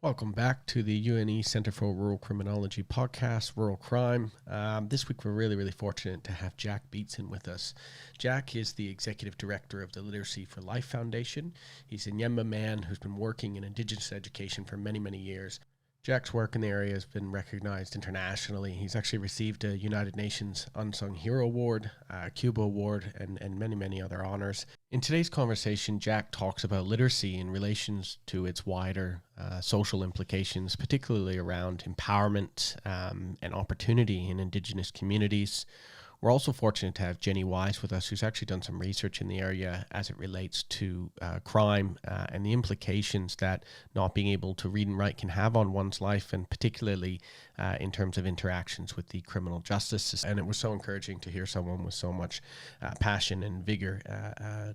Welcome back to the UNE Centre for Rural Criminology podcast, Rural Crime. This week we're really fortunate to have Jack Beetson with us. Jack is the Executive Director of the Literacy for Life Foundation. He's a Ngemba man who's been working in Indigenous education for many years. Jack's work in the area has been recognized internationally. He's actually received a United Nations Unsung Hero Award, a Cuba Award, and many other honors. In today's conversation, Jack talks about literacy in relations to its wider social implications, particularly around empowerment and opportunity in Indigenous communities. We're also fortunate to have Jenny Wise with us, who's actually done some research in the area as it relates to crime and the implications that not being able to read and write can have on one's life, and particularly in terms of interactions with the criminal justice system. And it was so encouraging to hear someone with so much passion and vigor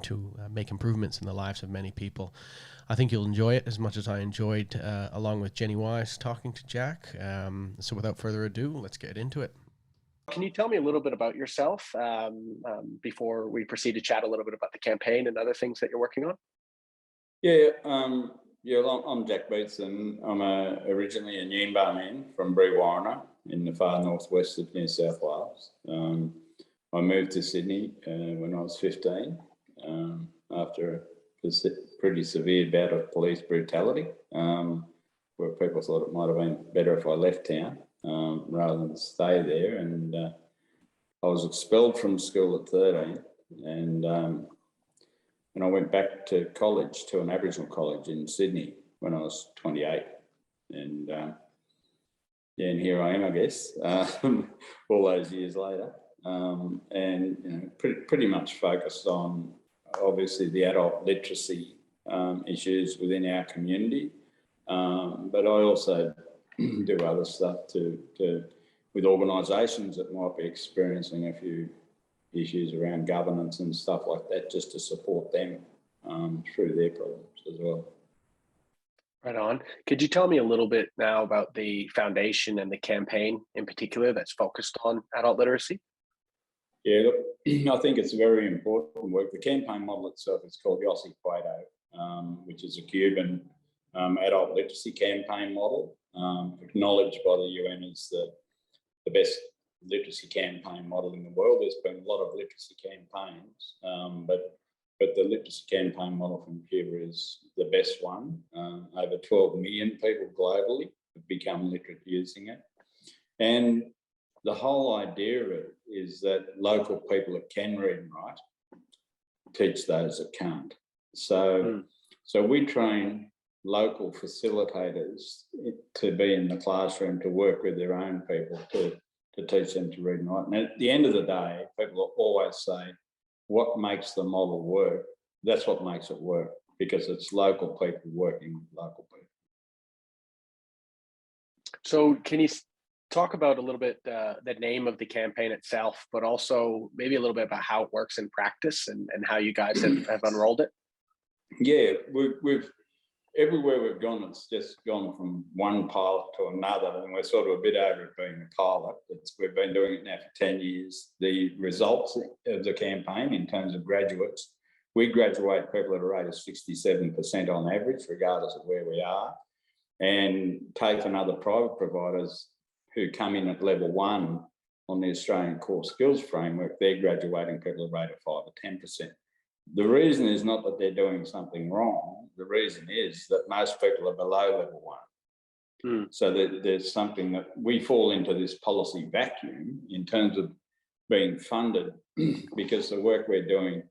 to make improvements in the lives of many people. I think you'll enjoy it as much as I enjoyed, along with Jenny Wise, talking to Jack. So without further ado, let's get into it. Can you tell me a little bit about yourself before we proceed to chat a little bit about the campaign and other things that you're working on? Well, I'm Jack Beetson. I'm originally a Ngemba man from Brewarrina in the far northwest of New South Wales. I moved to Sydney when I was 15 after a pretty severe bout of police brutality, where people thought it might have been better if I left town rather than stay there. And I was expelled from school at 13, and I went back to college, to an Aboriginal college in Sydney when I was 28. And and here I am, I guess, all those years later, and pretty much focused on obviously the adult literacy issues within our community, but I also do other stuff with organisations that might be experiencing a few issues around governance and stuff like that, just to support them through their problems as well. Right on. Could you tell me a little bit now about the foundation and the campaign in particular that's focused on adult literacy? Yeah, look, I think it's very important work. The campaign model itself is called Yossi Cueto, which is a Cuban adult literacy campaign model, acknowledged by the UN as the best literacy campaign model in the world. There's been a lot of literacy campaigns, but the literacy campaign model from Cuba is the best one. Over 12 million people globally have become literate using it. And the whole idea of it is that local people that can read and write teach those that can't. So we train local facilitators to be in the classroom, to work with their own people, to teach them to read and write. And at the end of the day, people always say, what makes the model work? That's what makes it work, because it's local people working with local people. So can you talk about a little bit the name of the campaign itself, but also maybe a little bit about how it works in practice and how you guys have unrolled it? Yeah, we've everywhere we've gone, it's just gone from one pilot to another, and we're sort of a bit over it being a pilot. We've been doing it now for 10 years. The results of the campaign in terms of graduates, we graduate people at a rate of 67% on average, regardless of where we are, and take another private providers who come in at level 1 on the Australian Core Skills Framework, they're graduating people at a rate of 5 or 10%. The reason is not that they're doing something wrong. The reason is that most people are below level 1. So there's something that we fall into this policy vacuum in terms of being funded, because the work we're doing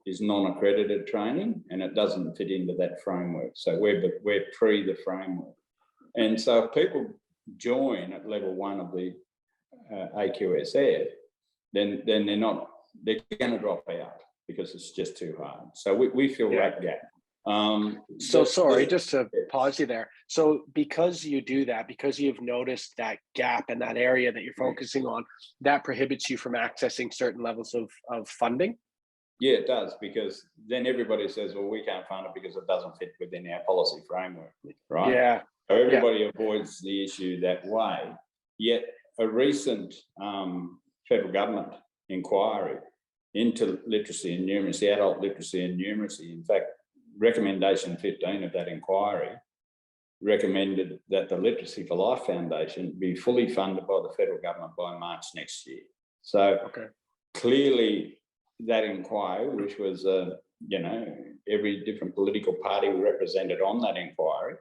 is non-accredited training and it doesn't fit into that framework. So we're pre the framework. And so if people join at level 1 of the AQSF, then they're going to drop out, because it's just too hard. So we feel that gap. Sorry, just to pause you there. So because you do that, because you've noticed that gap in that area that you're focusing on, that prohibits you from accessing certain levels of funding? Yeah, it does, because then everybody says, well, we can't fund it because it doesn't fit within our policy framework, right? Yeah. So everybody avoids the issue that way. Yet a recent federal government inquiry into literacy and numeracy, adult literacy and numeracy, in fact, recommendation 15 of that inquiry recommended that the Literacy for Life Foundation be fully funded by the federal government by March next year. So clearly that inquiry, which was, every different political party represented on that inquiry,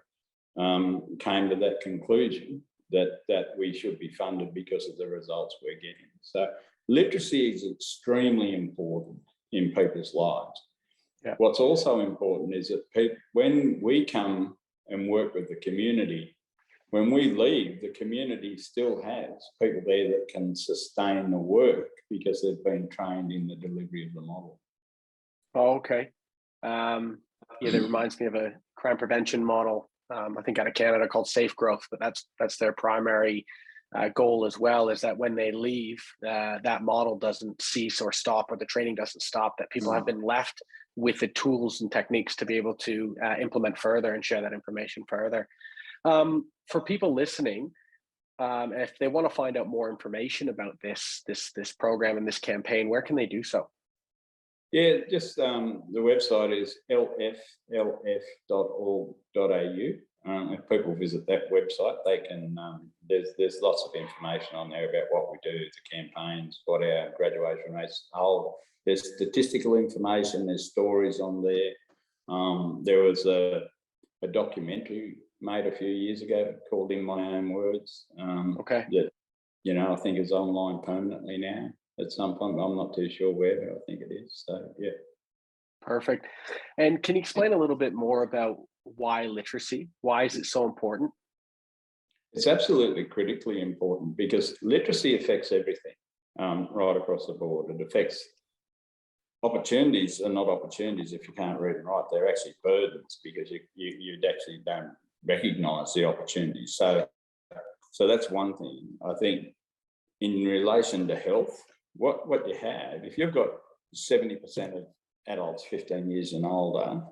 came to that conclusion that we should be funded because of the results we're getting. So literacy is extremely important in people's lives. Yeah. What's also important is that when we come and work with the community, when we leave, the community still has people there that can sustain the work because they've been trained in the delivery of the model. Oh, okay. That reminds me of a crime prevention model, I think out of Canada, called Safe Growth, but that's their primary goal as well, is that when they leave, that model doesn't cease or stop, or the training doesn't stop, that people have been left with the tools and techniques to be able to implement further and share that information further. For people listening, if they want to find out more information about this program and this campaign, where can they do so? Yeah, just the website is lflf.org.au. If people visit that website, they can. There's lots of information on there about what we do, the campaigns, what our graduation rates are. There's statistical information. There's stories on there. There was a documentary made a few years ago called In My Own Words. That I think is online permanently now. At some point, I'm not too sure where, but I think it is. So yeah. Perfect. And can you explain a little bit more about why literacy? Why is it so important? It's absolutely critically important because literacy affects everything right across the board. It affects opportunities are not opportunities if you can't read and write. They're actually burdens because you actually don't recognise the opportunities. So that's one thing. I think in relation to health, what you have, if you've got 70% of adults 15 years and older,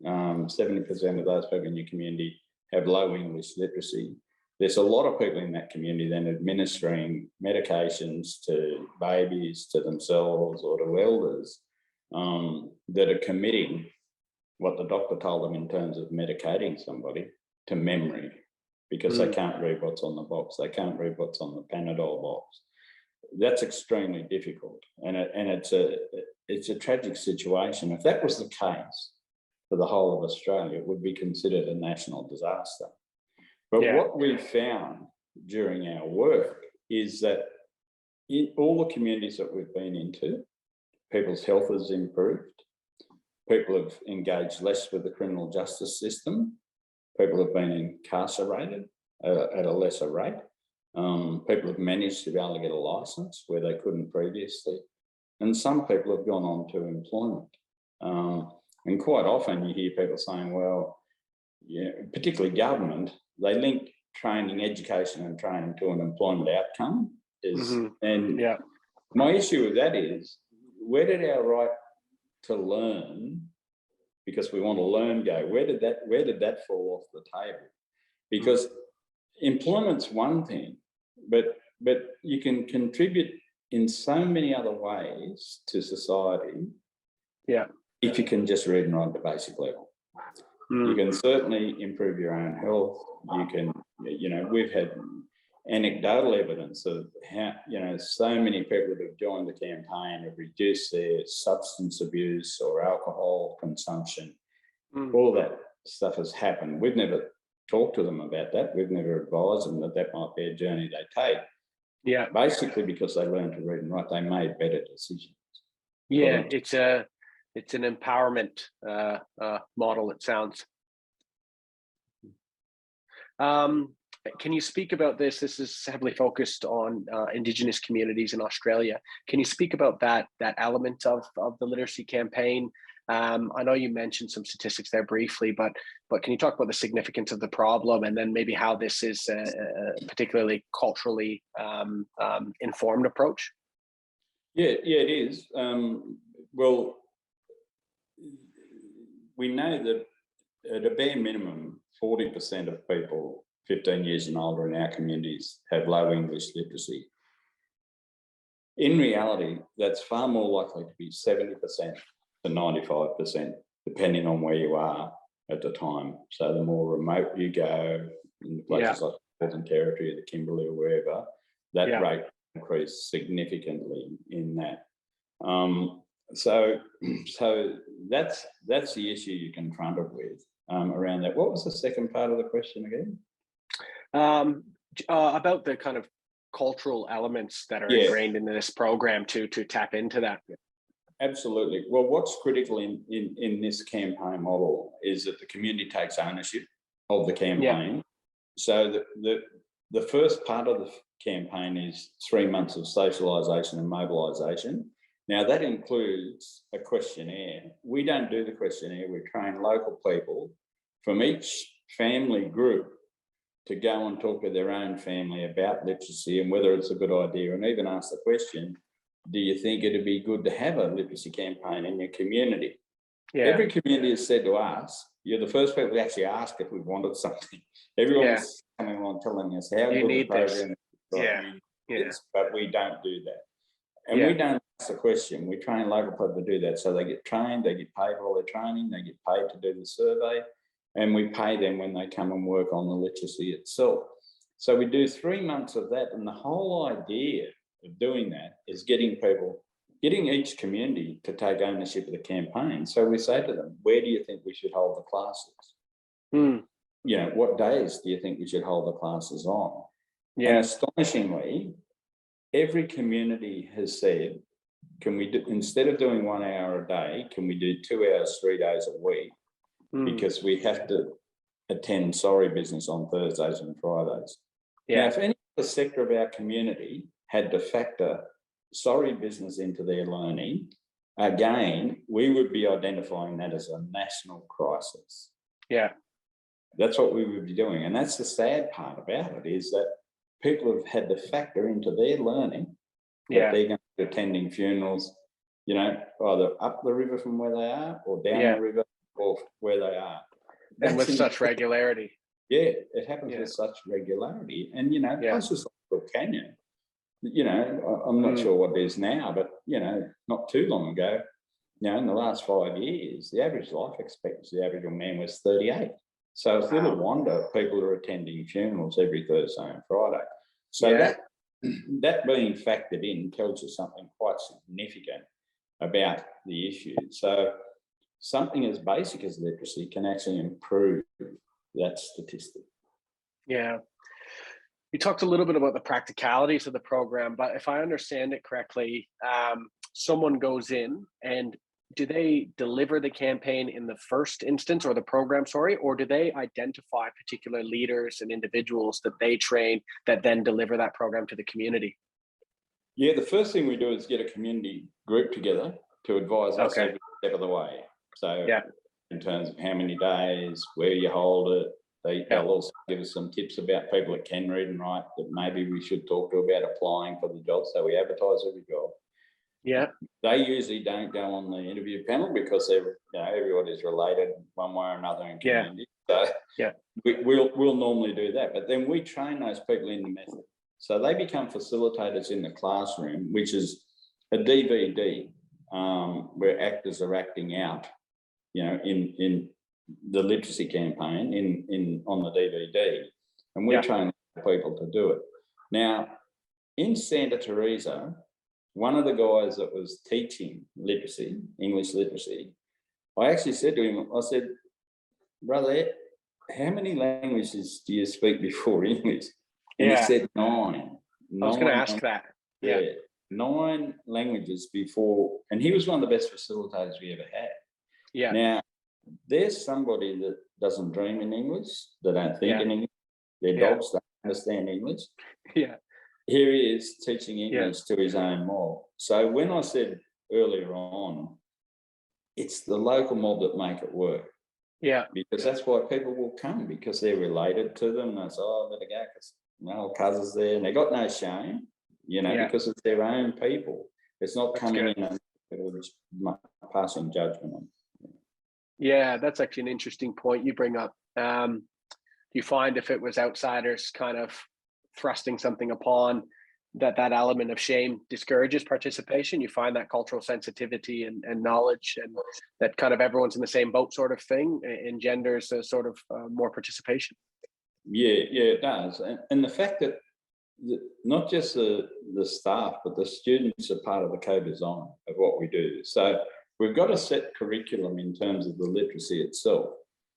70% of those people in your community have low English literacy. There's a lot of people in that community then administering medications to babies, to themselves or to elders that are committing what the doctor told them in terms of medicating somebody to memory because they can't read what's on the box. They can't read what's on the Panadol box. That's extremely difficult. And it's a tragic situation. If that was the case for the whole of Australia, it would be considered a national disaster. But what we've found during our work is that in all the communities that we've been into, people's health has improved. People have engaged less with the criminal justice system. People have been incarcerated at a lesser rate. People have managed to be able to get a licence where they couldn't previously. And some people have gone on to employment. And quite often you hear people saying, well, particularly government, they link training, education and training to an employment outcome. My issue with that is, where did our right to learn, because we want to learn, go? Where did that fall off the table? Because employment's one thing, but you can contribute in so many other ways to society. Yeah. If you can just read and write at the basic level. You can certainly improve your own health. You can, we've had anecdotal evidence of how, so many people that have joined the campaign have reduced their substance abuse or alcohol consumption. All that stuff has happened. We've never talked to them about that. We've never advised them that might be a journey they take. Yeah. Basically because they learned to read and write, they made better decisions. Yeah, it's an empowerment model, it sounds. Can you speak about this? This is heavily focused on Indigenous communities in Australia. Can you speak about that element of the literacy campaign? I know you mentioned some statistics there briefly, but can you talk about the significance of the problem and then maybe how this is a particularly culturally informed approach? Yeah, it is. Well, we know that at a bare minimum, 40% of people 15 years and older in our communities have low English literacy. In reality, that's far more likely to be 70% to 95%, depending on where you are at the time. So the more remote you go, in places like the Northern Territory or the Kimberley or wherever, that rate increased significantly in that. So that's the issue you're confronted with around that. What was the second part of the question again? About the kind of cultural elements that are ingrained into this program to tap into that. Absolutely. Well, what's critical in this campaign model is that the community takes ownership of the campaign. Yeah. So the first part of the campaign is 3 months of socialisation and mobilisation. Now, that includes a questionnaire. We don't do the questionnaire. We train local people from each family group to go and talk to their own family about literacy and whether it's a good idea, and even ask the question, do you think it'd be good to have a literacy campaign in your community? Yeah. Every community has said to us, you're the first people to actually ask if we wanted something. Everyone's coming along telling us how good the program is, but we don't do that. And we don't ask the question. We train local people to do that. So they get trained, they get paid for all their training, they get paid to do the survey, and we pay them when they come and work on the literacy itself. So we do 3 months of that, and the whole idea of doing that is getting each community to take ownership of the campaign. So we say to them, where do you think we should hold the classes? You know, what days do you think we should hold the classes on? And astonishingly, every community has said, can we do, instead of doing 1 hour a day, can we do 2 hours, 3 days a week? Because we have to attend sorry business on Thursdays and Fridays. Now, if any other sector of our community had to factor sorry business into their learning, again, we would be identifying that as a national crisis. Yeah. That's what we would be doing. And that's the sad part about it, is that people have had to factor into their learning that they're going to be attending funerals, you know, either up the river from where they are or down the river or where they are. And with such regularity. Yeah, it happens with such regularity. And, you know, places like Brook Canyon, you know, I'm not sure what it is now, but, you know, not too long ago, you know, in the last 5 years, the average life expectancy of the Aboriginal man was 38. So it's little wonder people are attending funerals every Thursday and Friday. So that being factored in tells you something quite significant about the issue. So something as basic as literacy can actually improve that statistic. Yeah. You talked a little bit about the practicalities of the program, but if I understand it correctly, someone goes in and do they deliver the campaign in the first instance, or the program, sorry, or do they identify particular leaders and individuals that they train that then deliver that program to the community? Yeah, the first thing we do is get a community group together to advise us every step of the way. So in terms of how many days, where you hold it, they'll also give us some tips about people that can read and write that maybe we should talk to about applying for the job. So we advertise every job. Yeah, they usually don't go on the interview panel because they're, you know, everybody's related one way or another in community. So we'll normally do that, but then we train those people in the method. So they become facilitators in the classroom, which is a DVD where actors are acting out, you know, in the literacy campaign on the DVD, and we train people to do it. Now, in Santa Teresa, one of the guys that was teaching literacy, English literacy, I actually said to him, I said, brother, how many languages do you speak before English? And he said 9. I was going to ask that. Yeah, 9 languages before, and he was one of the best facilitators we ever had. Yeah. Now, there's somebody that doesn't dream in English, they don't think in English, their dogs don't understand English. Yeah. Here he is teaching English to his own mob. So when I said earlier on, it's the local mob that make it work. Yeah. Because that's why people will come, because they're related to them. They say, oh, I better go because my old cousin's there. And they got no shame, you know, because it's their own people. It's not coming in and passing judgment on. Yeah, that's actually an interesting point you bring up. You find if it was outsiders kind of thrusting something upon that element of shame discourages participation. You find that cultural sensitivity and knowledge, and that kind of everyone's in the same boat sort of thing engenders a sort of more participation. Yeah, it does. And the fact that not just the staff, but the students are part of the co-design of what we do. So we've got a set curriculum in terms of the literacy itself.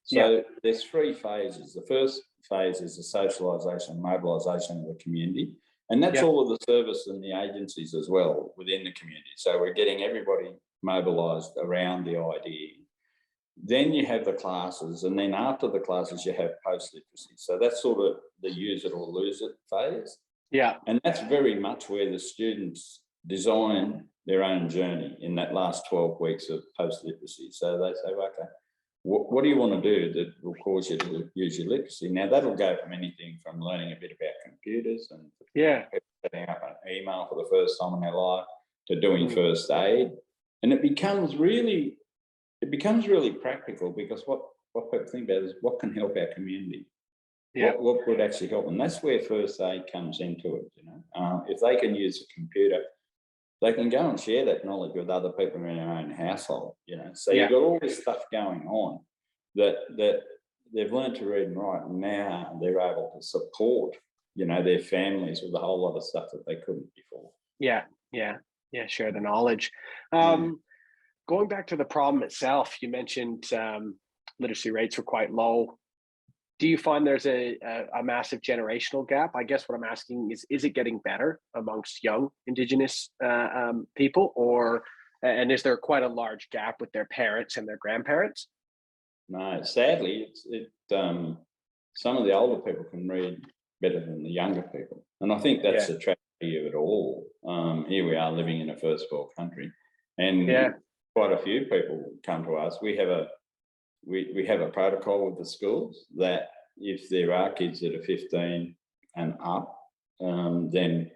So there's 3 phases. The first phase is the socialisation, mobilisation of the community. And that's all of the service and the agencies as well within the community. So we're getting everybody mobilised around the idea. Then you have the classes, and then after the classes, you have post-literacy. So that's sort of the use it or lose it phase. Yeah. And that's very much where the students design their own journey in that last 12 weeks of post-literacy. So they say, okay, what do you want to do that will cause you to use your literacy? Now, that'll go from anything from learning a bit about computers and setting up an email for the first time in their life to doing first aid. And it becomes really practical, because what people think about is what can help our community. What would actually help? And that's where first aid comes into it, you know. If they can use a computer, they can go and share that knowledge with other people in their own household, you know. So you've got all this stuff going on that they've learned to read and write, and now they're able to support, you know, their families with a whole lot of stuff that they couldn't before. Share the knowledge. Going back to the problem itself, you mentioned literacy rates were quite low. Do you find there's a massive generational gap? I guess what I'm asking is it getting better amongst young Indigenous people, and is there quite a large gap with their parents and their grandparents? No, sadly, some of the older people can read better than the younger people. And I think that's the tragedy of it all. Here we are living in a first world country, and quite a few people come to us. We have a protocol with the schools that if there are kids that are 15 and up, then,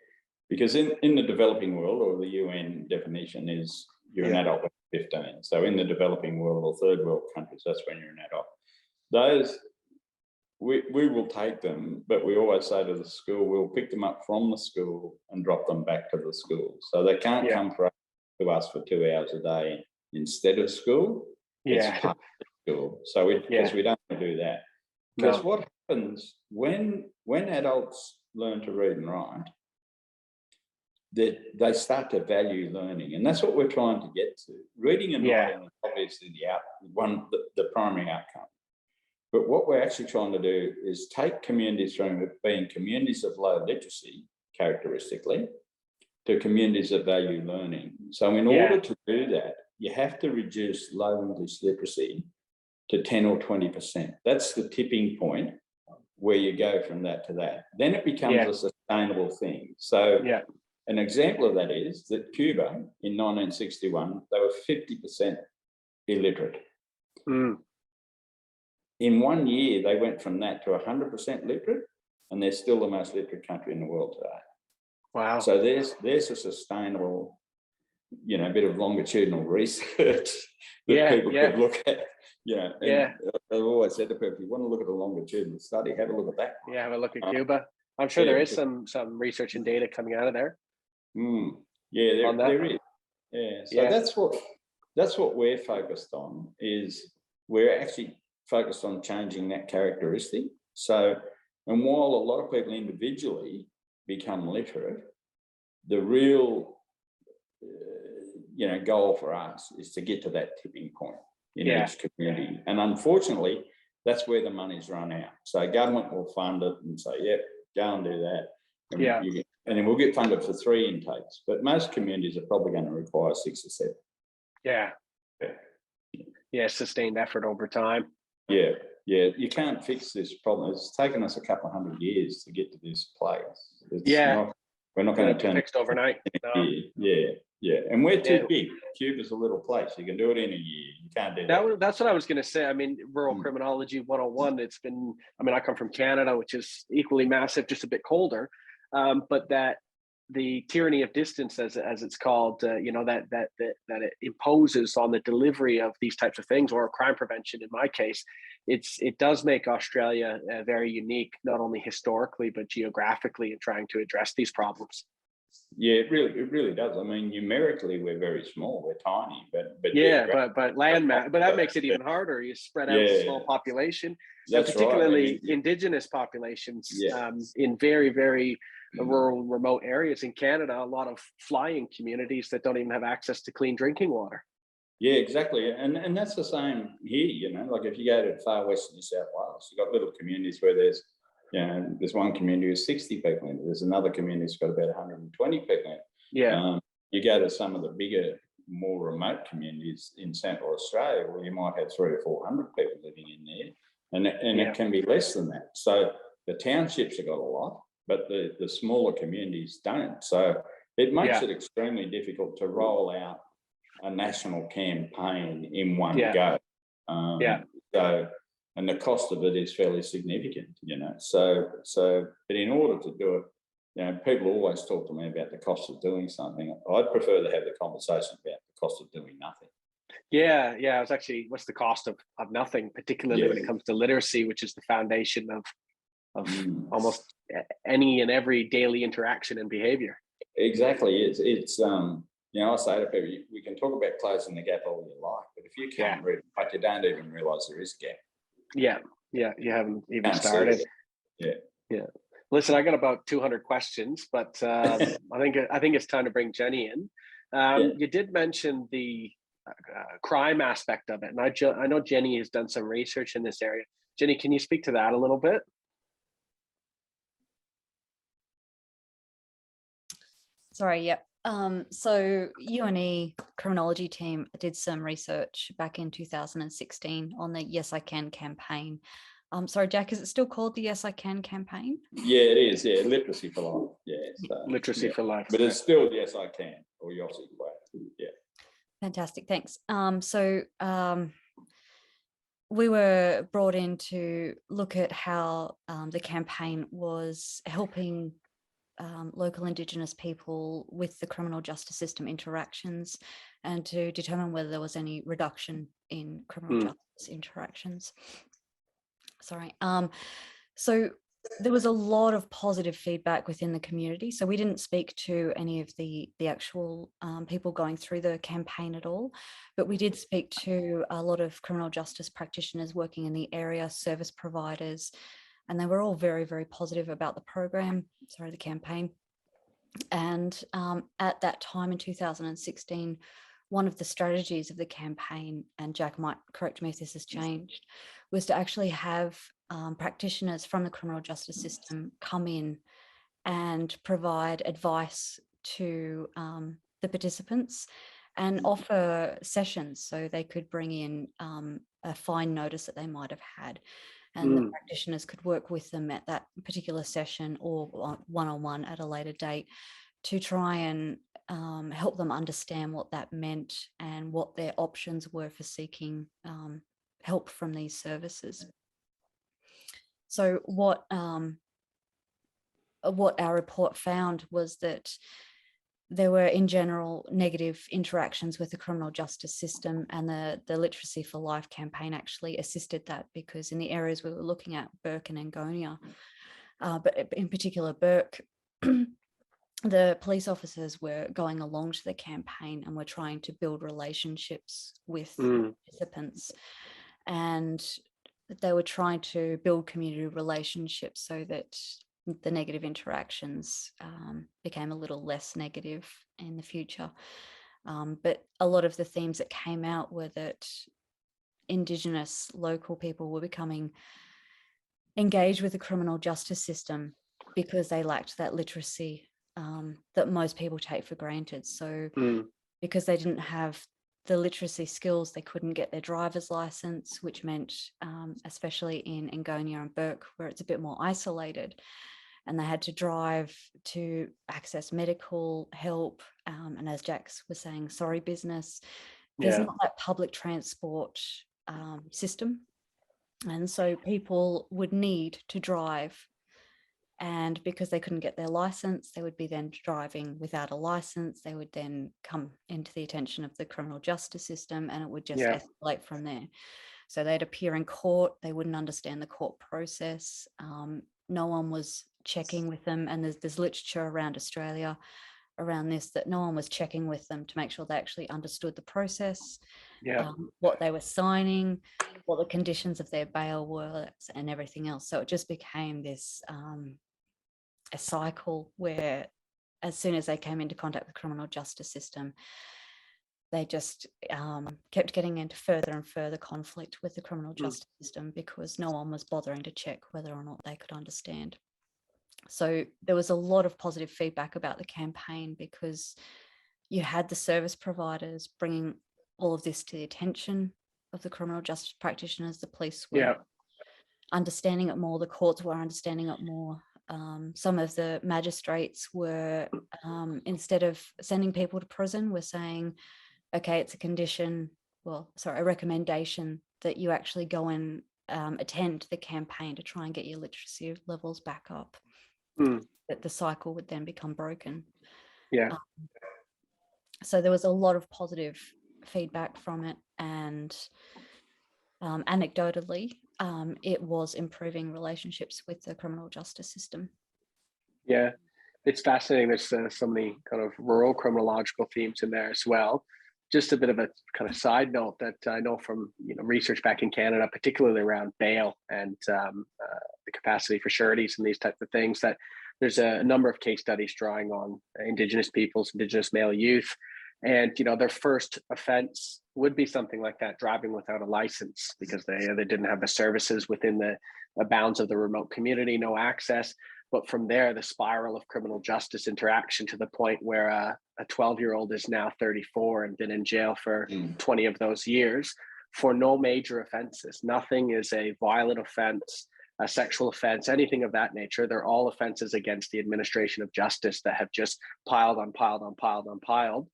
because in the developing world, or the UN definition is you're an adult at 15. So in the developing world or third world countries, that's when you're an adult. Those, we will take them, but we always say to the school, we'll pick them up from the school and drop them back to the school. So they can't come to us for 2 hours a day instead of school. It's part of school. So because we don't want to do that. Because what happens when adults learn to read and write, that they start to value learning, and that's what we're trying to get to. Reading and writing is obviously the primary outcome. But what we're actually trying to do is take communities from being communities of low literacy, characteristically, to communities that value learning. So in order to do that, you have to reduce low English literacy to 10 or 20%. That's the tipping point where you go from that to that. Then it becomes a sustainable thing. So an example of that is that Cuba in 1961, they were 50% illiterate. In 1 year, they went from that to 100% literate, and they're still the most literate country in the world today. Wow. So there's a sustainable, you know, bit of longitudinal research that people could look at. I've always said to people, if you want to look at a longitudinal study, have a look at that one. Have a look at Cuba. I'm sure there is some research and data coming out of there. There is. So that's what we're focused on, is we're actually focused on changing that characteristic. So, and while a lot of people individually become literate, the real goal for us is to get to that tipping point in each community. And unfortunately, that's where the money's run out. So government will fund it and say, go and do that. And and then we'll get funded for 3 intakes. But most communities are probably going to require 6 or 7. Sustained effort over time. You can't fix this problem. It's taken us a couple of 100 years to get to this place. We're not going to turn it fixed overnight. No. And we're too big. Cuba's a little place. You can do it in a year. You can't do that. That's what I was going to say. I mean, rural criminology 101, it's been, I come from Canada, which is equally massive, just a bit colder. But that the tyranny of distance, as it's called, that it imposes on the delivery of these types of things, or crime prevention in my case, it does make Australia very unique, not only historically but geographically, in trying to address these problems. Yeah, it really does. I mean, numerically, we're very small. We're tiny, but but land mass, but that makes it even harder. You spread out a small population, and particularly Indigenous populations in very, very rural, remote areas in Canada. A lot of flying communities that don't even have access to clean drinking water. Yeah, exactly, and that's the same here. You know, like if you go to the far west of New South Wales, you've got little communities where there's one community with 60 people in it. There's another community that's got about 120 people in it. Yeah. You go to some of the bigger, more remote communities in Central Australia, where you might have 300 or 400 people living in there, and it can be less than that. So the townships have got a lot, but the smaller communities don't. So it makes it extremely difficult to roll out a national campaign in one go. So, and the cost of it is fairly significant, you know. So, but in order to do it, you know, people always talk to me about the cost of doing something. I'd prefer to have the conversation about the cost of doing nothing. Yeah. I was actually, what's the cost of nothing, particularly when it comes to literacy, which is the foundation of almost any and every daily interaction and behavior. Exactly. It's you know, I say to people, we can talk about closing the gap all you like, but if you can't read, like, you don't even realise there is a gap. Yeah, you haven't even started. Yeah. Listen, I got about 200 questions, but I think it's time to bring Jenny in. You did mention the crime aspect of it, and I know Jenny has done some research in this area. Jenny, can you speak to that a little bit? Sorry, yep. So UNE criminology team did some research back in 2016 on the Yes I Can campaign. Sorry, Jack, is it still called the Yes I Can campaign? Yeah, it is. Yeah, literacy for life. Yeah, so, literacy for life. But it's still Yes I Can or Yossi. Yeah. Fantastic, thanks. We were brought in to look at how the campaign was helping local Indigenous people with the criminal justice system interactions, and to determine whether there was any reduction in criminal justice interactions. Sorry. So there was a lot of positive feedback within the community. So we didn't speak to any of the actual people going through the campaign at all, but we did speak to a lot of criminal justice practitioners working in the area, service providers, and they were all very, very positive about the campaign. And at that time in 2016, one of the strategies of the campaign, and Jack might correct me if this has changed, was to actually have practitioners from the criminal justice system come in and provide advice to the participants and offer sessions, so they could bring in a fine notice that they might have had. And the practitioners could work with them at that particular session or one-on-one at a later date to try and help them understand what that meant and what their options were for seeking help from these services. So what our report found was that there were, in general, negative interactions with the criminal justice system, and the Literacy for Life campaign actually assisted that, because in the areas we were looking at, Burke and Angonia, but in particular Burke, the police officers were going along to the campaign and were trying to build relationships with participants, and they were trying to build community relationships so that the negative interactions became a little less negative in the future. But a lot of the themes that came out were that Indigenous local people were becoming engaged with the criminal justice system because they lacked that literacy that most people take for granted. So because they didn't have the literacy skills, they couldn't get their driver's license, which meant, especially in Angonia and Burke, where it's a bit more isolated, and they had to drive to access medical help. And as Jax was saying, sorry business, there's not that public transport system. And so people would need to drive. And because they couldn't get their license, they would be then driving without a license. They would then come into the attention of the criminal justice system, and it would just escalate from there. So they'd appear in court. They wouldn't understand the court process. No one was checking with them. And there's literature around Australia around this, that no one was checking with them to make sure they actually understood the process, Yeah. what they were signing, what the conditions of their bail were, and everything else. So it just became this a cycle where as soon as they came into contact with the criminal justice system, they just kept getting into further and further conflict with the criminal justice system because no one was bothering to check whether or not they could understand. So there was a lot of positive feedback about the campaign because you had the service providers bringing all of this to the attention of the criminal justice practitioners. The police were understanding it more, the courts were understanding it more. Some of the magistrates were, instead of sending people to prison, were saying, okay, it's a recommendation that you actually go and attend the campaign to try and get your literacy levels back up. That the cycle would then become broken. So there was a lot of positive feedback from it, and anecdotally, it was improving relationships with the criminal justice system. Yeah, it's fascinating. There's so many kind of rural criminological themes in there as well. Just a bit of a kind of side note that I know from research back in Canada, particularly around bail and the capacity for sureties and these types of things, that there's a number of case studies drawing on Indigenous peoples, Indigenous male youth, and their first offense would be something like that, driving without a license, because they didn't have the services within the bounds of the remote community, no access. But from there, the spiral of criminal justice interaction to the point where a 12-year-old is now 34 and been in jail for 20 of those years for no major offenses. Nothing is a violent offense, a sexual offense, anything of that nature. They're all offenses against the administration of justice that have just piled on piled on piled on piled.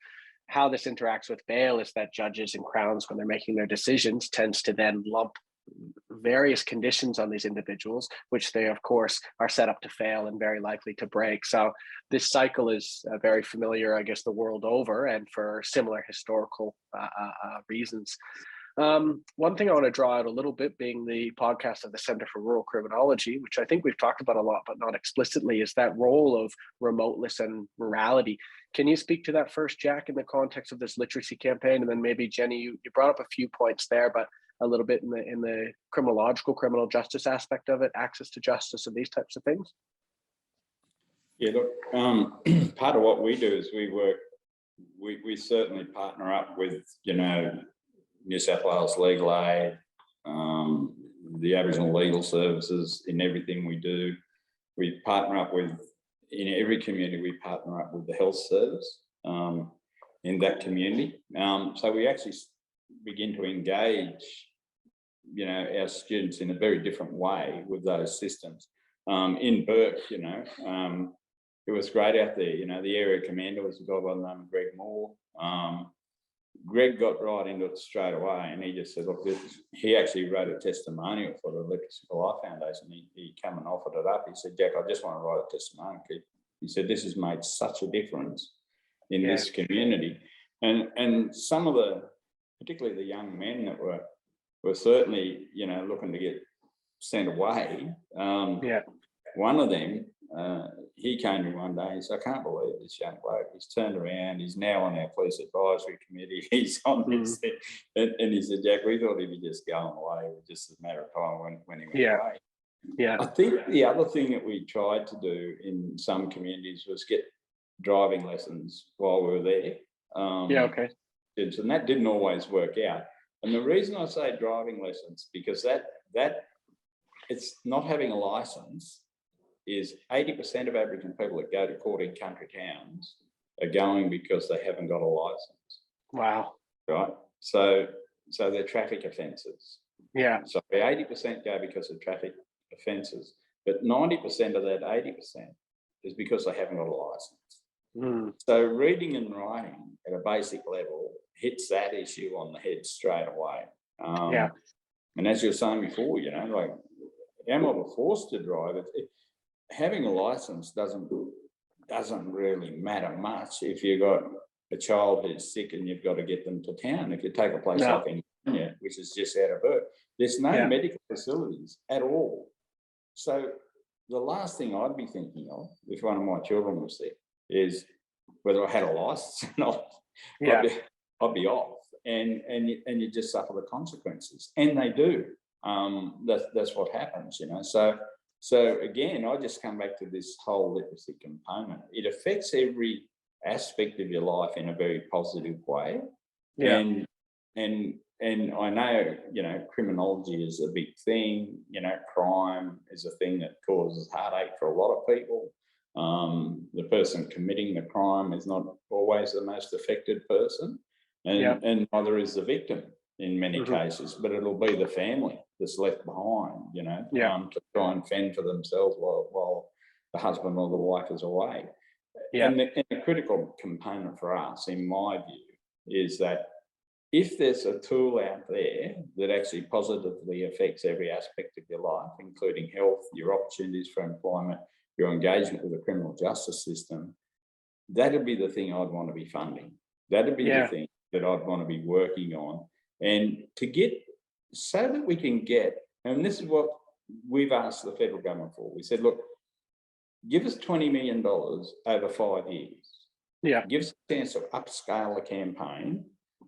How this interacts with bail is that judges and crowns, when they're making their decisions, tends to then lump various conditions on these individuals, which they of course are set up to fail and very likely to break. So this cycle is very familiar, I guess, the world over, and for similar historical reasons. One thing I want to draw out a little bit, being the podcast of the Center for Rural Criminology, which I think we've talked about a lot, but not explicitly, is that role of remoteness and rurality. Can you speak to that first, Jack, in the context of this literacy campaign? And then maybe Jenny, you brought up a few points there, but a little bit in the criminological, criminal justice aspect of it, access to justice and these types of things. Yeah, look, part of what we do is we certainly partner up with, New South Wales Legal Aid, the Aboriginal Legal Services in everything we do. We partner up with, in every community, we partner up with the health service in that community. So we actually begin to engage, our students in a very different way with those systems. In Burke, it was great out there. The area commander was a guy by the name of Greg Moore. Greg got right into it straight away, and he just said, look, he actually wrote a testimonial for the Literacy for Life Foundation. He came and offered it up. He said, Jack, I just want to write a testimonial. He said, this has made such a difference in this community. And some of the, particularly the young men that were certainly, looking to get sent away. One of them, he came to me one day and he said, I can't believe this young bloke. He's turned around. He's now on our police advisory committee. He's on this thing. And he said, Jack, we thought he'd be just going away. It was just a matter of time when he went away. Yeah. I think the other thing that we tried to do in some communities was get driving lessons while we were there. Okay. And that didn't always work out. And the reason I say driving lessons, because that it's not having a license is 80% of Aboriginal people that go to court in country towns are going because they haven't got a license. Wow. Right. So they're traffic offences. Yeah. So 80% go because of traffic offences, but 90% of that 80% is because they haven't got a license. So reading and writing at a basic level hits that issue on the head straight away. And as you were saying before, like am I forced to drive? Having a license doesn't really matter much if you've got a child who's sick and you've got to get them to town. If you take a place like India, which is just out of Burke, there's no medical facilities at all. So the last thing I'd be thinking of, if one of my children was sick, is whether I had a license or not, Yeah. I'd be off, and you just suffer the consequences, and they do. That's what happens, you know. So again, I just come back to this whole literacy component. It affects every aspect of your life in a very positive way. Yeah. And I know, you know, criminology is a big thing. You know, crime is a thing that causes heartache for a lot of people. The person committing the crime is not always the most affected person, and neither is the victim in many cases, but it'll be the family that's left behind, you know, to try and fend for themselves while the husband or the wife is away. And the critical component for us, in my view, is that if there's a tool out there that actually positively affects every aspect of your life, including health, your opportunities for employment, your engagement with the criminal justice system, that'd be the thing I'd want to be funding. That'd be the thing that I'd want to be working on. And to get, so that we can get, and this is what we've asked the federal government for. We said, look, give us $20 million over 5 years. Yeah. Give us a chance to upscale the campaign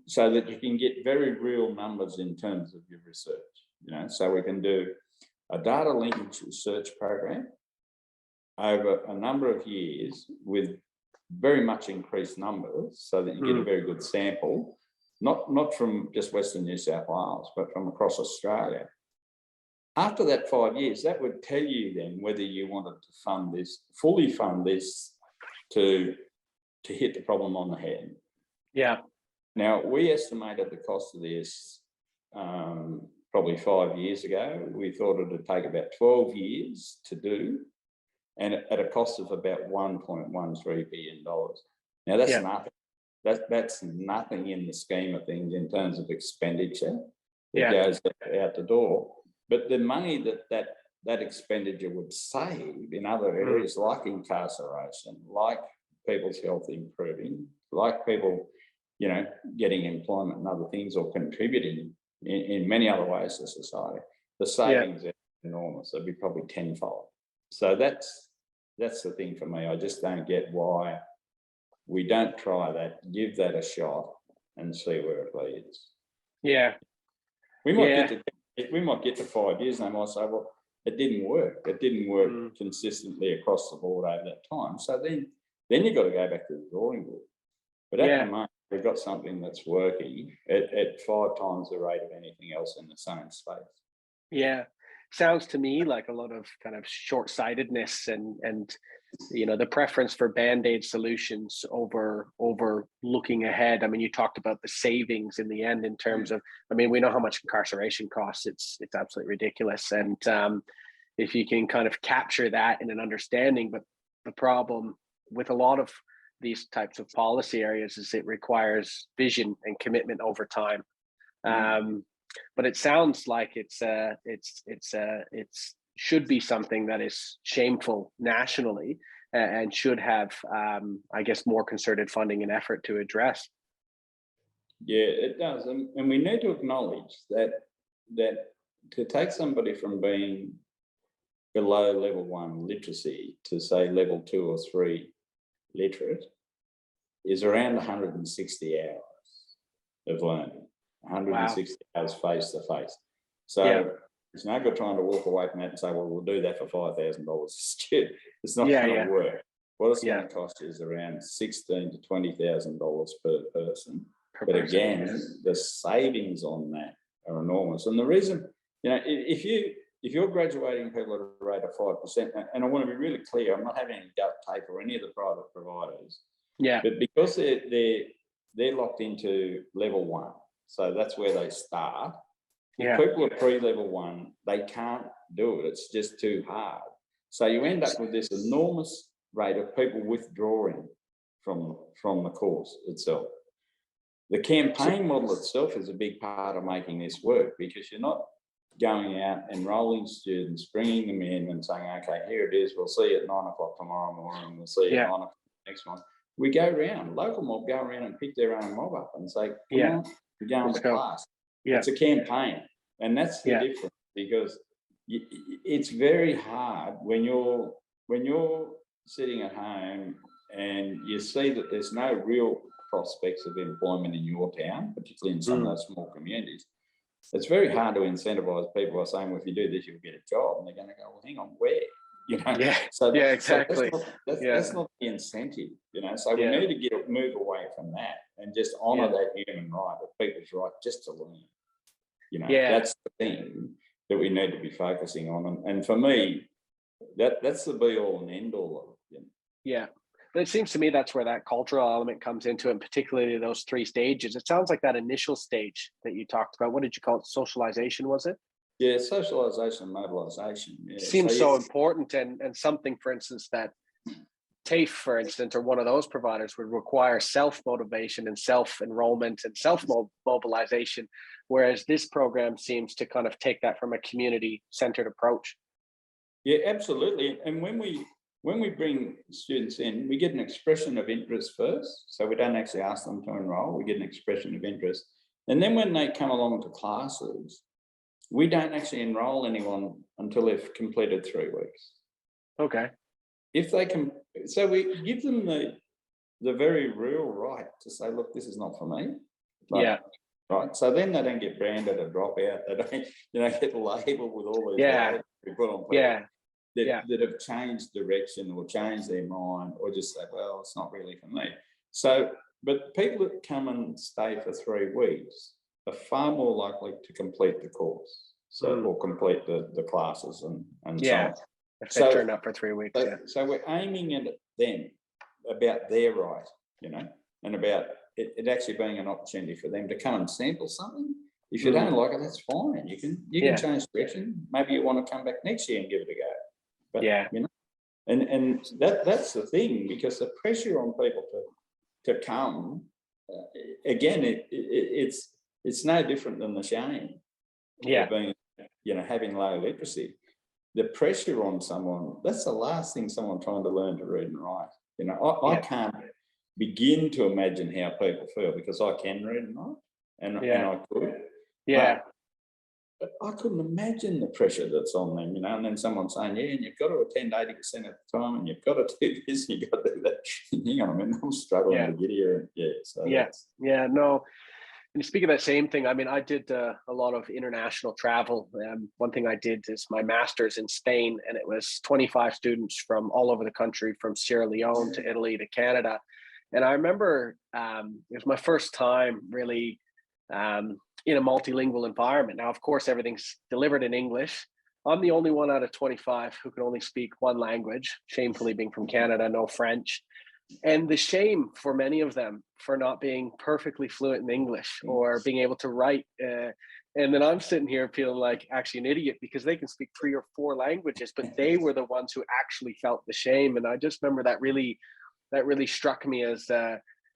so that you can get very real numbers in terms of your research, you know, so we can do a data linkage research program over a number of years with very much increased numbers so that you get a very good sample, not from just Western New South Wales, but from across Australia. After that 5 years, that would tell you then whether you wanted to fund this, fully fund this to hit the problem on the head. Yeah. Now, we estimated the cost of this probably 5 years ago. We thought it would take about 12 years to do, and at a cost of about $1.13 billion. Now, that's nothing. That's nothing in the scheme of things in terms of expenditure that goes out the door. But the money that expenditure would save in other areas like incarceration, like people's health improving, like people, you know, getting employment and other things, or contributing in many other ways to society, the savings are enormous. They'd be probably tenfold. So that's the thing for me. I just don't get why we don't try that, give that a shot, and see where it leads. Yeah, we might get to 5 years, and they might say, well, it didn't work. It didn't work consistently across the board over that time. So then you've got to go back to the drawing board. But at the moment, we've got something that's working at 5 times the rate of anything else in the same space. Yeah, sounds to me like a lot of kind of short-sightedness and you know, the preference for band-aid solutions over looking ahead. I mean, you talked about the savings in the end in terms of, I mean, we know how much incarceration costs. It's absolutely ridiculous. And if you can kind of capture that in an understanding, but the problem with a lot of these types of policy areas is it requires vision and commitment over time. But it sounds like it's should be something that is shameful nationally and should have, I guess, more concerted funding and effort to address. Yeah, it does. And we need to acknowledge that to take somebody from being below level 1 literacy to say level 2 or 3 literate is around 160 hours of learning, 160 hours face to face. So it's no good trying to walk away from that and say, well, we'll do that for $5,000 a student. It's not going to work. What it's going to cost you is around $16,000 to $20,000 per person. But again, the savings on that are enormous. And the reason, you know, if you're graduating people at a rate of 5%, and I want to be really clear, I'm not having any gut tape or any of the private providers. Yeah. But because they're locked into level 1, so that's where they start. If people are pre-level 1, they can't do it. It's just too hard. So you end up with this enormous rate of people withdrawing from the course itself. The campaign model itself is a big part of making this work, because you're not going out, enrolling students, bringing them in and saying, okay, here it is, we'll see you at 9 o'clock tomorrow morning, we'll see you at 9 o'clock next one. We go around, local mob go around and pick their own mob up and say, come on, we're going to class. It's a campaign. And that's the difference, because it's very hard when you're sitting at home and you see that there's no real prospects of employment in your town, particularly in some of those small communities, it's very hard to incentivize people by saying, well, if you do this, you'll get a job. And they're going to go, well, hang on, where? You know? Yeah, so yeah, exactly. So that's not the incentive, you know. So we need to move away from that and just honour that human right, of people's right just to learn. You know, that's the thing that we need to be focusing on. And for me, that's the be all and end all of it. You know? Yeah. But it seems to me that's where that cultural element comes into it, and particularly those 3 stages. It sounds like that initial stage that you talked about. What did you call it? Socialization, was it? Yeah, socialisation and mobilisation. Yeah. Seems so important, and something, for instance, that TAFE, for instance, or one of those providers would require self-motivation and self-enrollment and self-mobilization, whereas this program seems to kind of take that from a community-centered approach. Yeah, absolutely. And when we bring students in, we get an expression of interest first. So we don't actually ask them to enrol, we get an expression of interest. And then when they come along to classes, we don't actually enrol anyone until they've completed 3 weeks. Okay. If they can, so we give them the very real right to say, look, this is not for me. Like, right. So then they don't get branded a dropout. They don't, get labelled with all these labels we put on people that have changed direction or changed their mind, or just say, well, it's not really for me. So, but people that come and stay for 3 weeks are far more likely to complete the course, or complete the classes and so on. If they turn up for 3 weeks. So we're aiming at them about their right, you know, and about it actually being an opportunity for them to come and sample something. If you don't like it, that's fine. You can change direction. Maybe you want to come back next year and give it a go. But, you know, and that's the thing, because the pressure on people to come, again, it's no different than the shame of being, you know, having low literacy. The pressure on someone, that's the last thing someone trying to learn to read and write. You know, I can't begin to imagine how people feel, because I can read and write, and I could. But I couldn't imagine the pressure that's on them, you know, and then someone saying, and you've got to attend 80% of the time, and you've got to do this, and you've got to do that. Hang on a minute, I'm struggling to get here. No. And speaking of that same thing, I mean, I did a lot of international travel. One thing I did is my master's in Spain, and it was 25 students from all over the country, from Sierra Leone to Italy to Canada. And I remember it was my first time really in a multilingual environment. Now, of course, everything's delivered in English. I'm the only one out of 25 who can only speak one language, shamefully being from Canada, no French. And the shame for many of them for not being perfectly fluent in English or being able to write. And then I'm sitting here feeling like actually an idiot, because they can speak 3 or 4 languages, but they were the ones who actually felt the shame. And I just remember that really struck me as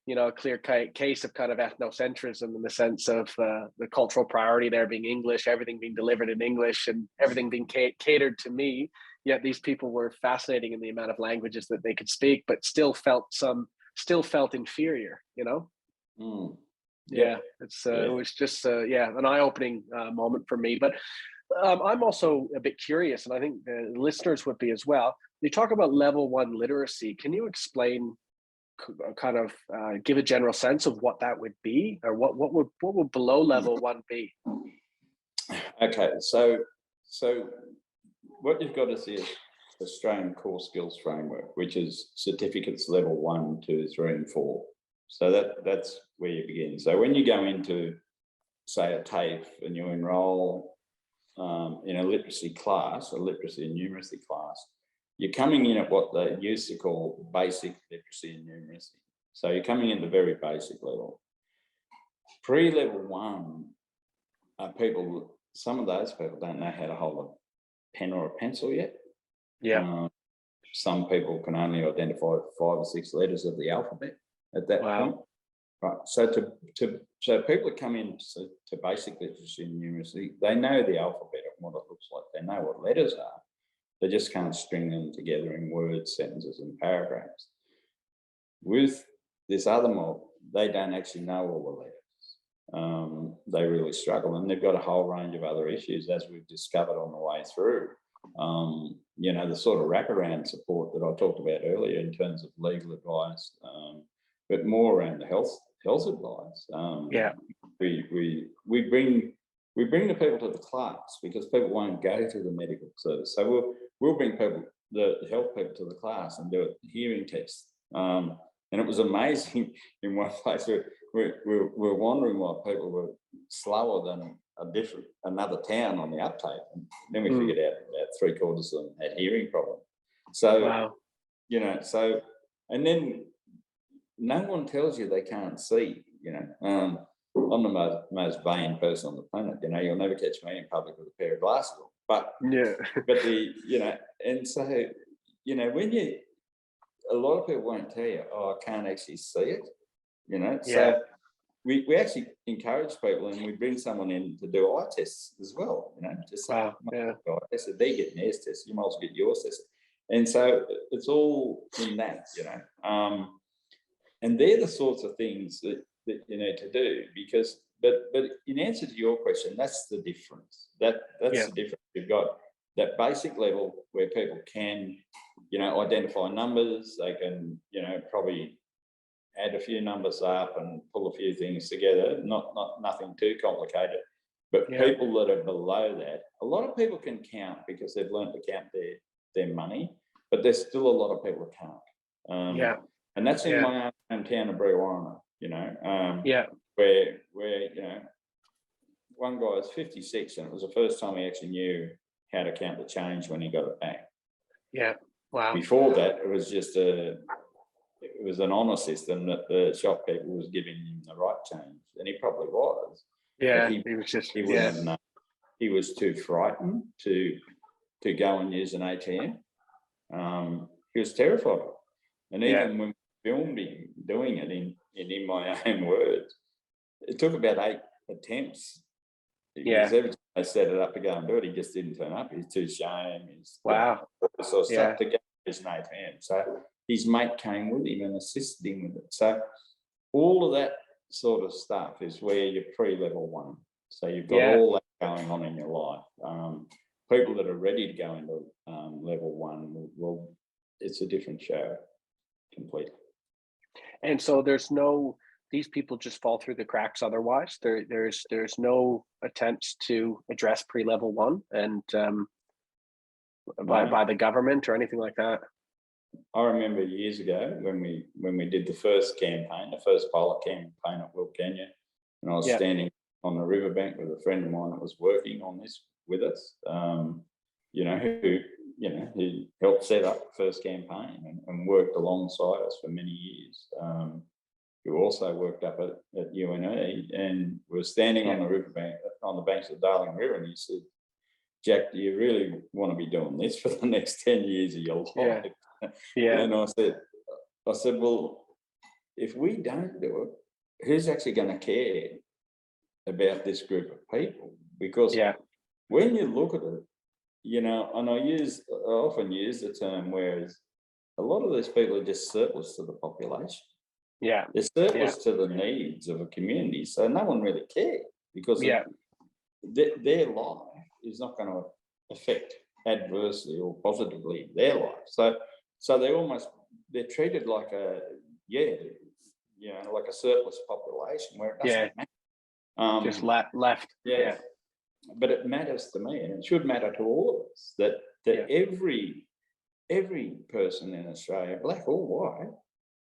you know, a clear case of kind of ethnocentrism, in the sense of the cultural priority there being English, everything being delivered in English, and everything being catered to me. Yet these people were fascinating in the amount of languages that they could speak, but still felt inferior, you know? It was just an eye-opening moment for me. But I'm also a bit curious, and I think the listeners would be as well. You talk about level 1 literacy. Can you explain, kind of give a general sense of what that would be, or what would below level 1 be? Okay, so what you've got to see is the Australian Core Skills Framework, which is certificates level 1, 2, 3, and 4. So that's where you begin. So when you go into, say, a TAFE and you enrol in a literacy class, a literacy and numeracy class, you're coming in at what they used to call basic literacy and numeracy. So you're coming into very basic level. Pre-level 1 are people, some of those people don't know how to hold a pen or a pencil yet. Some people can only identify 5 or 6 letters of the alphabet at that point. Right. So so people that come in to basic literacy and numeracy, they know the alphabet and what it looks like. They know what letters are. They just can't string them together in words, sentences, and paragraphs. With this other mob, they don't actually know all the letters. They really struggle, and they've got a whole range of other issues, as we've discovered on the way through, the sort of wraparound support that I talked about earlier in terms of legal advice, but more around the health advice. We bring the people to the class because people won't go to the medical service. So we'll bring people, the health people, to the class and do a hearing test. And it was amazing in one place we're wondering why people were slower than another town on the uptake. And then we figured out about 3/4 of them had hearing problems. So, wow. And then no one tells you they can't see, I'm the most vain person on the planet, you'll never catch me in public with a pair of glasses on. But and so, when a lot of people won't tell you, I can't actually see it, So we actually encourage people, and we bring someone in to do eye tests as well, just wow. I said, they get theirs tested, you might as well get yours tested. And so it's all in that, and they're the sorts of things that you need to do, because but in answer to your question, that's the difference. That's the difference. You've got that basic level where people can, identify numbers. They can, probably add a few numbers up and pull a few things together. Nothing too complicated. But people that are below that, a lot of people can count because they've learned to count their money, but there's still a lot of people that can't. And that's in my own hometown of Brewarrina, where one guy is 56, and it was the first time he actually knew how to count the change when he got it back. Yeah, wow. Before that, it was just it was an honour system that the shopkeeper was giving him the right change, and he probably was. Yeah, he was just he wouldn't have known. He was too frightened to go and use an ATM. He was terrified, and even when we filmed him doing it in my own words, it took about 8 attempts. Because every time I set it up to go and do it, he just didn't turn up. He's too ashamed. Wow. So stuff to get his an ATM. So his mate came with him and assisted him with it. So all of that sort of stuff is where you're pre-level 1. So you've got all that going on in your life. People that are ready to go into level 1, well, it's a different show completely. And so these people just fall through the cracks otherwise. There's no attempts to address pre-level 1 and by the government or anything like that. I remember years ago when we did the first campaign, the first pilot campaign at Wilcannia, and I was standing on the riverbank with a friend of mine that was working on this with us, who helped set up the first campaign and worked alongside us for many years. Who also worked up at UNE, and was standing on the riverbank, on the banks of the Darling River, and he said, "Jack, do you really want to be doing this for the next 10 years of your life?" And I said, well, if we don't do it, who's actually going to care about this group of people? Because when you look at it, and I often use the term, whereas a lot of these people are just surplus to the population. Yeah, they're surplus to the needs of a community, so no one really cares because their life is not going to affect adversely or positively their life. So they're treated like like a surplus population where it doesn't matter. Just left. Yeah, but it matters to me, and it should matter to all of us that every person in Australia, black or white,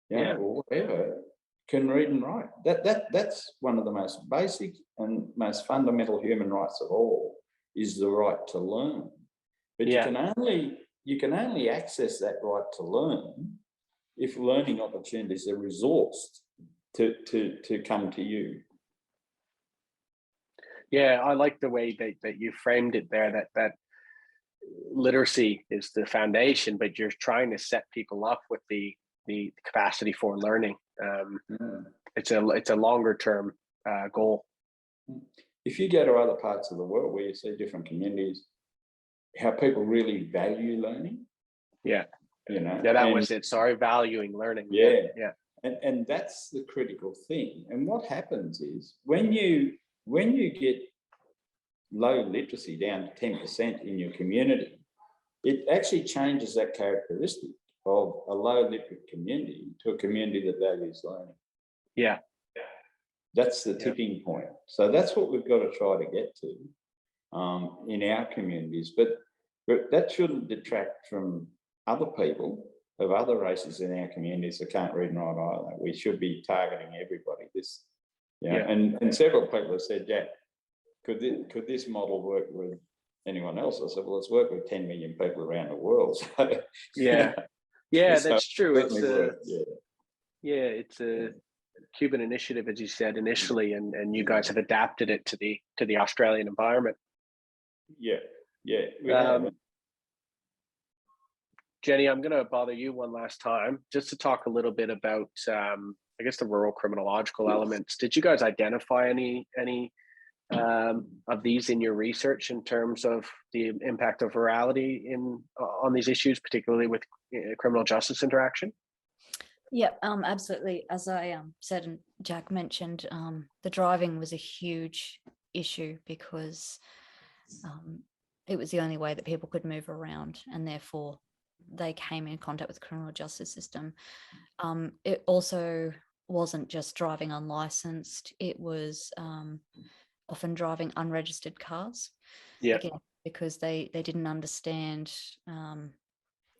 or whatever, can read and write. That's one of the most basic and most fundamental human rights of all, is the right to learn. But you can only access that right to learn if learning opportunities are resourced to come to you. Yeah, I like the way that you framed it there, that literacy is the foundation, but you're trying to set people up with the capacity for learning. It's a longer term goal. If you go to other parts of the world where you see different communities, how people really value learning. That was it. Sorry, valuing learning. And that's the critical thing. And what happens is when you get low literacy down to 10% in your community, it actually changes that characteristic of a low literate community to a community that values learning. Yeah. That's the tipping point. So that's what we've got to try to get to in our communities. But that shouldn't detract from other people of other races in our communities that can't read and write either. We should be targeting everybody. And several people have said, Jack, could this model work with anyone else? I said, well, it's worked with 10 million people around the world. So, That's true. It's it's a Cuban initiative, as you said initially, and you guys have adapted it to the Australian environment. Jenny, I'm going to bother you one last time just to talk a little bit about, I guess, the rural criminological elements. Did you guys identify any of these in your research in terms of the impact of rurality on these issues, particularly with criminal justice interaction? Yeah, absolutely. As I said and Jack mentioned, the driving was a huge issue because it was the only way that people could move around, and therefore they came in contact with the criminal justice system. It also wasn't just driving unlicensed, it was often driving unregistered cars. Again, because they didn't understand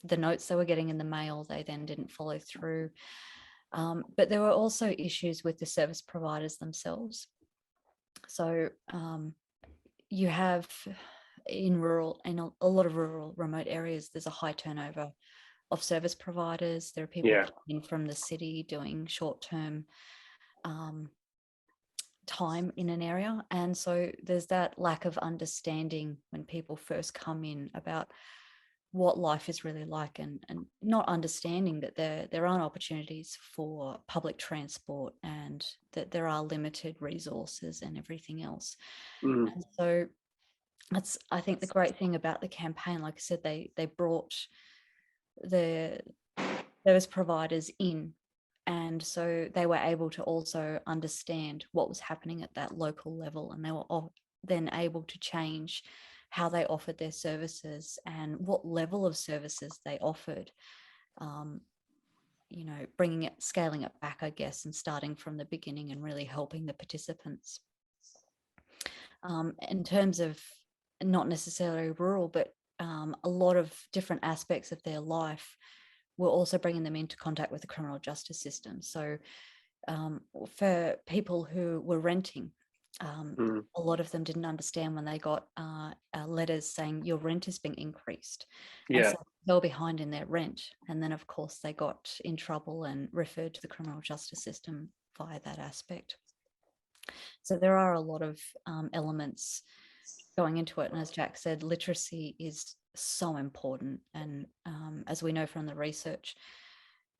the notes they were getting in the mail, they then didn't follow through. But there were also issues with the service providers themselves. So you have in a lot of rural remote areas, there's a high turnover of service providers. There are people coming from the city doing short-term time in an area. And so there's that lack of understanding when people first come in about what life is really like, and not understanding that there aren't opportunities for public transport and that there are limited resources and everything else. And so that's, I think, the great thing about the campaign. Like I said, they brought the service providers in, and so they were able to also understand what was happening at that local level, and they were then able to change how they offered their services and what level of services they offered, scaling it back, I guess, and starting from the beginning and really helping the participants. In terms of not necessarily rural, but a lot of different aspects of their life, we're also bringing them into contact with the criminal justice system. So for people who were renting, a lot of them didn't understand when they got letters saying your rent is being increased. And so they fell behind in their rent. And then, of course, they got in trouble and referred to the criminal justice system via that aspect. So there are a lot of elements going into it. And as Jack said, literacy is so important. And as we know from the research,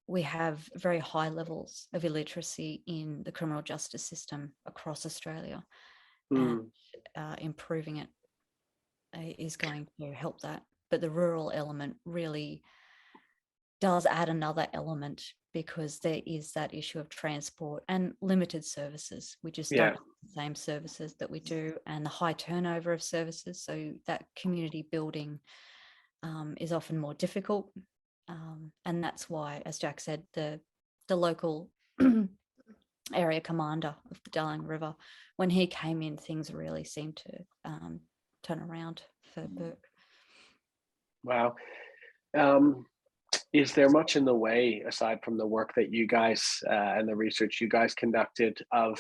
we have very high levels of illiteracy in the criminal justice system across Australia, and improving it is going to help that. But the rural element really does add another element, because there is that issue of transport and limited services. We just don't have the same services that we do, and the high turnover of services. So that community building is often more difficult. And that's why, as Jack said, the local area commander of the Darling River, when he came in, things really seemed to turn around for Burke. Wow. Is there much in the way, aside from the work that you guys and the research you guys conducted, of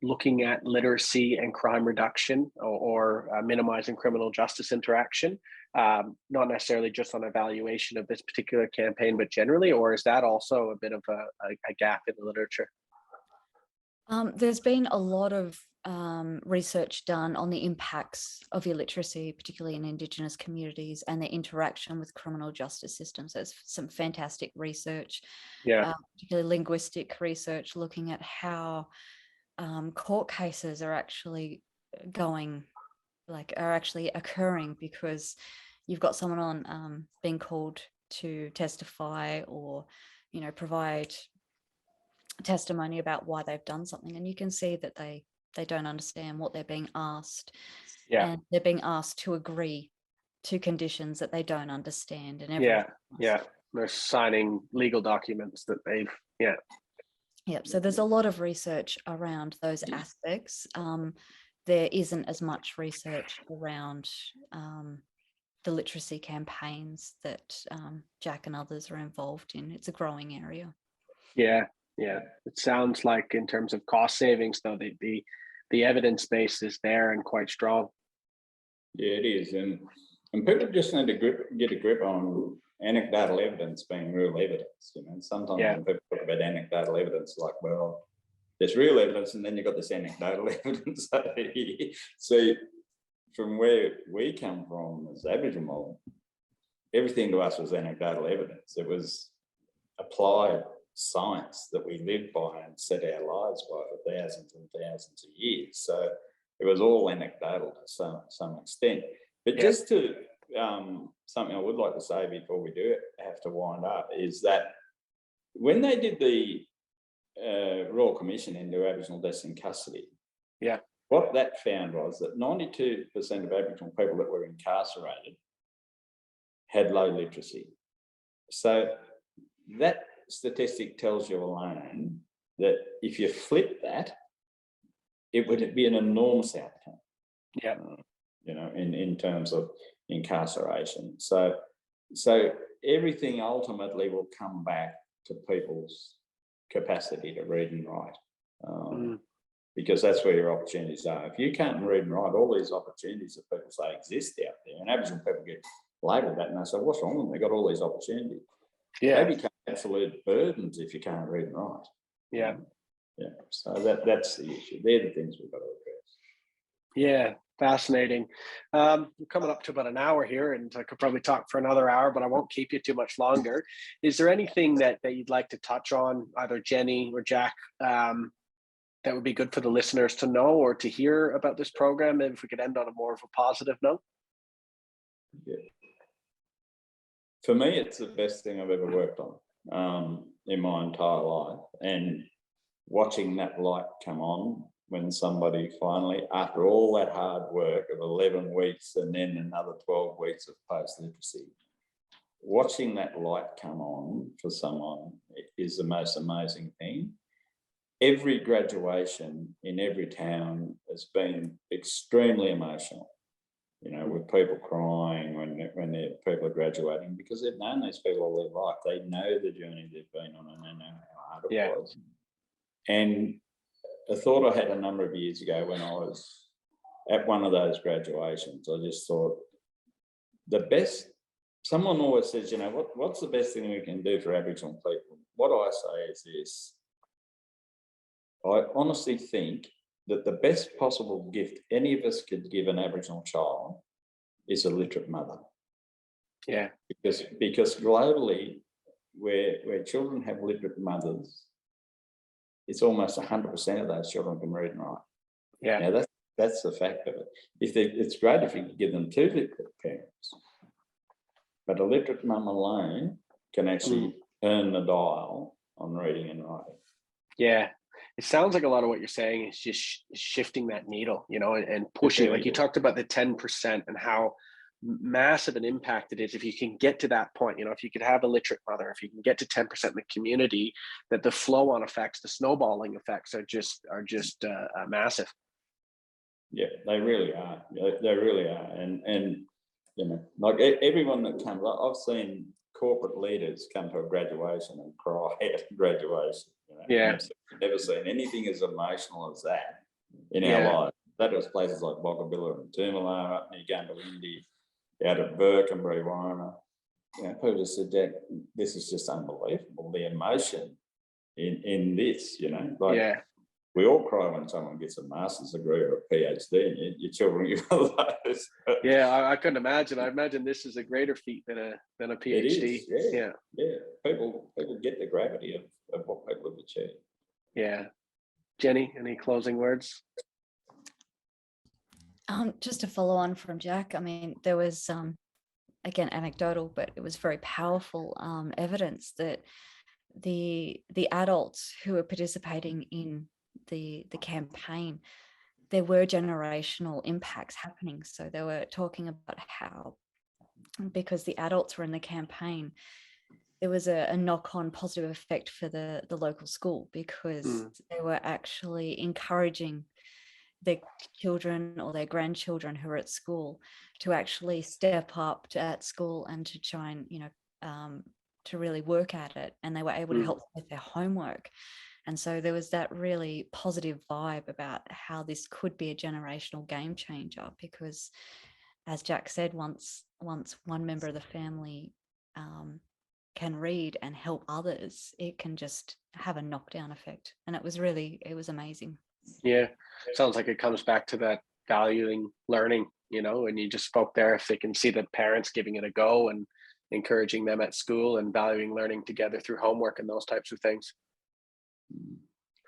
looking at literacy and crime reduction or minimizing criminal justice interaction, not necessarily just on evaluation of this particular campaign, but generally, or is that also a bit of a gap in the literature? There's been a lot of research done on the impacts of illiteracy, particularly in Indigenous communities, and their interaction with criminal justice systems. There's some fantastic research, particularly linguistic research, looking at how court cases are actually occurring because you've got someone on being called to testify or, provide testimony about why they've done something, and you can see that they don't understand what they're being asked, and they're being asked to agree to conditions that they don't understand, and Yeah, everything else. they're signing legal documents that they've Yep. So there's a lot of research around those aspects. There isn't as much research around the literacy campaigns that Jack and others are involved in. It's a growing area. Yeah. It sounds like in terms of cost savings, though, the evidence base is there and quite strong. Yeah, it is, and people just need to get a grip on anecdotal evidence being real evidence. You know, sometimes when people talk about anecdotal evidence, like, well, there's real evidence, and then you've got this anecdotal evidence over here. So, from where we come from as Aboriginal, everything to us was anecdotal evidence. It was applied science that we lived by and set our lives by for thousands and thousands of years. So it was all anecdotal to some extent. But just to something I would like to say before we do have to wind up is that when they did the Royal Commission into Aboriginal deaths in custody, what that found was that 92% of Aboriginal people that were incarcerated had low literacy. So that statistic tells you alone that if you flip that, it would be an enormous outcome. You know, in terms of incarceration. So everything ultimately will come back to people's capacity to read and write, because that's where your opportunities are. If you can't read and write, all these opportunities that people say exist out there, and Aboriginal people get labelled that, and they say, "What's wrong with them? They got all these opportunities." They become absolute burdens if you can't read and write. So that's the issue. They're the things we've got to address. Fascinating. We're coming up to about an hour here, and I could probably talk for another hour, but I won't keep you too much longer. Is there anything that you'd like to touch on, either Jenny or Jack, that would be good for the listeners to know or to hear about this program? Maybe if we could end on a more of a positive note. For me, it's the best thing I've ever worked on in my entire life. And watching that light come on when somebody finally, after all that hard work of 11 weeks and then another 12 weeks of post-literacy, watching that light come on for someone is the most amazing thing. Every graduation in every town has been extremely emotional. You know, with people crying when people are graduating, because they've known these people all their life. They know the journey they've been on and they know how hard it was. And a thought I had a number of years ago when I was at one of those graduations, I just thought someone always says, you know, what's the best thing we can do for Aboriginal people? What I say is this: I honestly think that the best possible gift any of us could give an Aboriginal child is a literate mother. Because globally, where children have literate mothers, it's almost 100% of those children can read and write. Now that's the fact of it. It's great if you can give them two literate parents, but a literate mum alone can actually turn the dial on reading and writing. It sounds like a lot of what you're saying is just shifting that needle, you know, and pushing. Like you talked about the 10% and how massive an impact it is if you can get to that point. You know, if you could have a literate mother, if you can get to 10% in the community, that the flow-on effects, the snowballing effects are just massive. Yeah, they really are. They really are. And you know, like everyone that comes, I've seen corporate leaders come to a graduation and cry at graduation. You know? Never seen anything as emotional as that in our life. That was places like Boggabilla and Toomala, up near Gundawindi, out at Burkenbury, Warrana. You know, people just said, Jack, this is just unbelievable, the emotion in this, you know. Like, we all cry when someone gets a master's degree or a PhD, and your children give those. I couldn't imagine. I imagine this is a greater feat than a PhD. It is, People get the gravity of what people have achieved. Jenny, any closing words? Just to follow on from Jack, I mean, there was, again, anecdotal, but it was very powerful evidence that the adults who were participating in the campaign, there were generational impacts happening. So they were talking about how because the adults were in the campaign, there was a knock-on positive effect for the local school, because they were actually encouraging their children or their grandchildren who are at school to actually step up at school and to try and, to really work at it. And they were able to help them with their homework. And so there was that really positive vibe about how this could be a generational game changer, because as Jack said, once one member of the family can read and help others, it can just have a knockdown effect. And it was amazing. Yeah, sounds like it comes back to that valuing learning, and you just spoke there, if they can see the parents giving it a go and encouraging them at school and valuing learning together through homework and those types of things.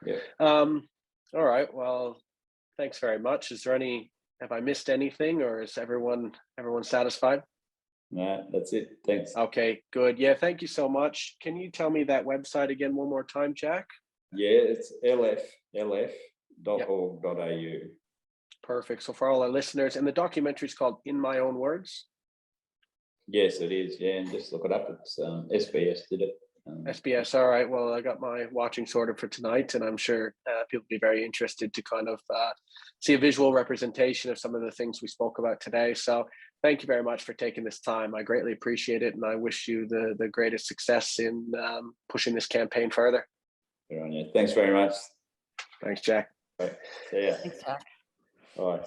Yeah. All right, well, thanks very much. Have I missed anything, or is everyone satisfied? No, that's it. Thanks. Okay, good. Yeah, thank you so much. Can you tell me that website again one more time, Jack? Yeah, it's lf.org.au. Perfect. So for all our listeners, and the documentary is called In My Own Words? Yes, it is. Yeah, and just look it up. It's SBS did it. SBS. All right. Well, I got my watching sorted for tonight, and I'm sure people will be very interested to kind of see a visual representation of some of the things we spoke about today. So thank you very much for taking this time. I greatly appreciate it, and I wish you the greatest success in pushing this campaign further. Good on you. Thanks very much. Thanks, Jack. Right. See ya. Thanks, Jack. Bye.